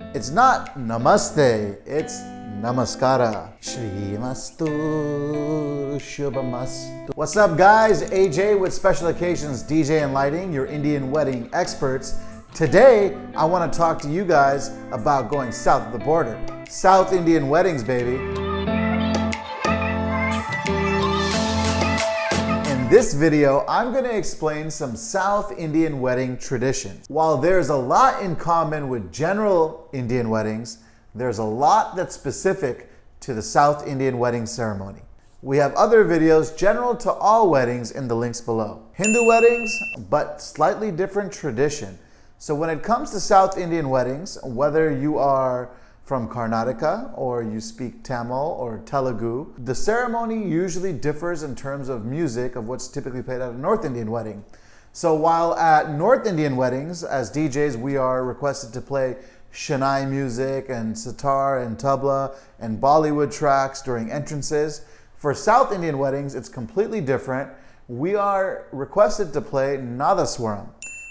It's not namaste, it's namaskara. Shrimastu Shubhamastu. What's up, guys? AJ with Special Occasions DJ and Lighting, your Indian wedding experts. Today, I want to talk to you guys about going south of the border. South Indian weddings, baby. In this video, I'm going to explain some South Indian wedding traditions. While there's a lot in common with general Indian weddings, there's a lot that's specific to the South Indian wedding ceremony. We have other videos general to all weddings in the links below. Hindu weddings, but slightly different tradition. So when it comes to South Indian weddings, whether you are from Karnataka or you speak Tamil or Telegu, the ceremony usually differs in terms of music of what's typically played at a North Indian wedding. So while at North Indian weddings, as DJs, we are requested to play Shanai music and sitar and tabla and Bollywood tracks during entrances, for South Indian weddings, it's completely different. We are requested to play NADASWARAM.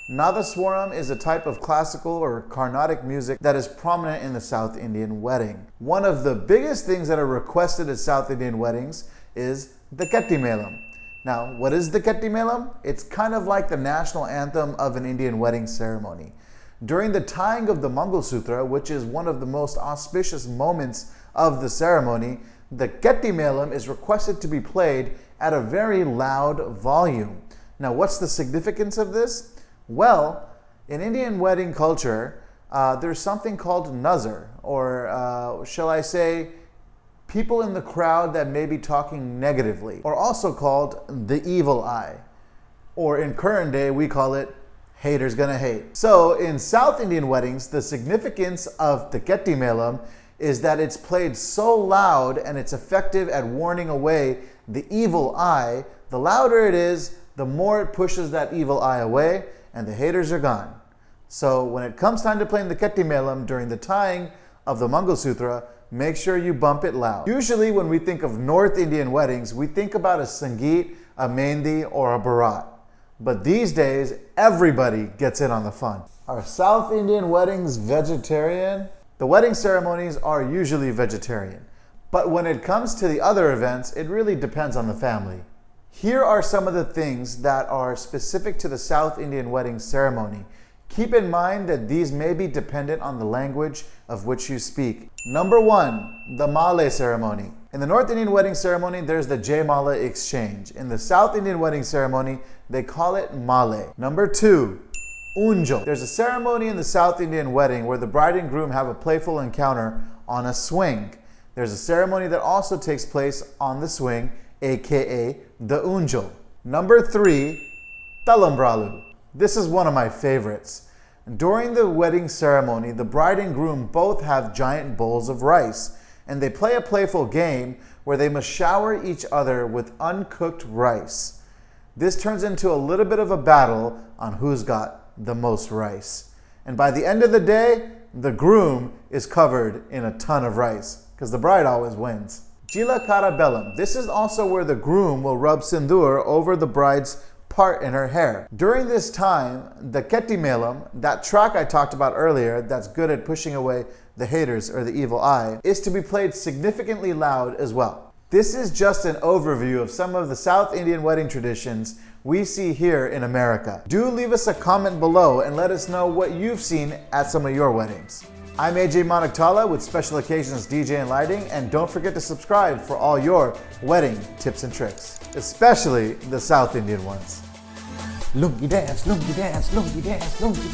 NADASWARAM is a type of classical or Carnatic music that is prominent in the South Indian wedding. One of the biggest things that are requested at South Indian weddings is the Ketti Melam. Now, what is the Ketti Melam? It's kind of like the national anthem of an Indian wedding ceremony. During the tying of the Mangalsutra, which is one of the most auspicious moments of the ceremony, the Ketti Melam is requested to be played at a very loud volume. Now, what's the significance of this? Well, in Indian wedding culture, there's something called nazar, or shall I say, people in the crowd that may be talking negatively, or also called the evil eye, or in current day, we call it haters gonna hate. So in South Indian weddings, the significance of the Ketti Melam is that it's played so loud and it's effective at warning away the evil eye. The louder it is, the more it pushes that evil eye away, and the haters are gone. So when it comes time to playing the Ketti Melam during the tying of the Mangalsutra, make sure you bump it loud. Usually when we think of North Indian weddings, we think about a Sangeet, a Mehndi, or a Bharat. But these days, everybody gets in on the fun. Are South Indian weddings vegetarian? The wedding ceremonies are usually vegetarian. But when it comes to the other events, it really depends on the family. Here are some of the things that are specific to the South Indian wedding ceremony. Keep in mind that these may be dependent on the language of which you speak. Number one, the Maalai ceremony. In the North Indian wedding ceremony, there's the Jaymala exchange. In the South Indian wedding ceremony, they call it Maalai. Number two, Oonjal. There's a ceremony in the South Indian wedding where the bride and groom have a playful encounter on a swing. There's a ceremony that also takes place on the swing, aka the Oonjal. Number three, Talambralu. This is one of my favorites. During the wedding ceremony, the bride and groom both have giant bowls of rice, and they play a playful game where they must shower each other with uncooked rice. This turns into a little bit of a battle on who's got the most rice. And by the end of the day, the groom is covered in a ton of rice, because the bride always wins. Jila Karabellam. This is also where the groom will rub sindoor over the bride's part in her hair. During this time, the Ketti Melam, that track I talked about earlier that's good at pushing away the haters or the evil eye, is to be played significantly loud as well. This is just an overview of some of the South Indian wedding traditions we see here in America. Do leave us a comment below and let us know what you've seen at some of your weddings. I'm AJ Monaktala with Special Occasions DJ and Lighting, and don't forget to subscribe for all your wedding tips and tricks, especially the South Indian ones. Lungi dance, lungi dance, lungi dance, lungi dance.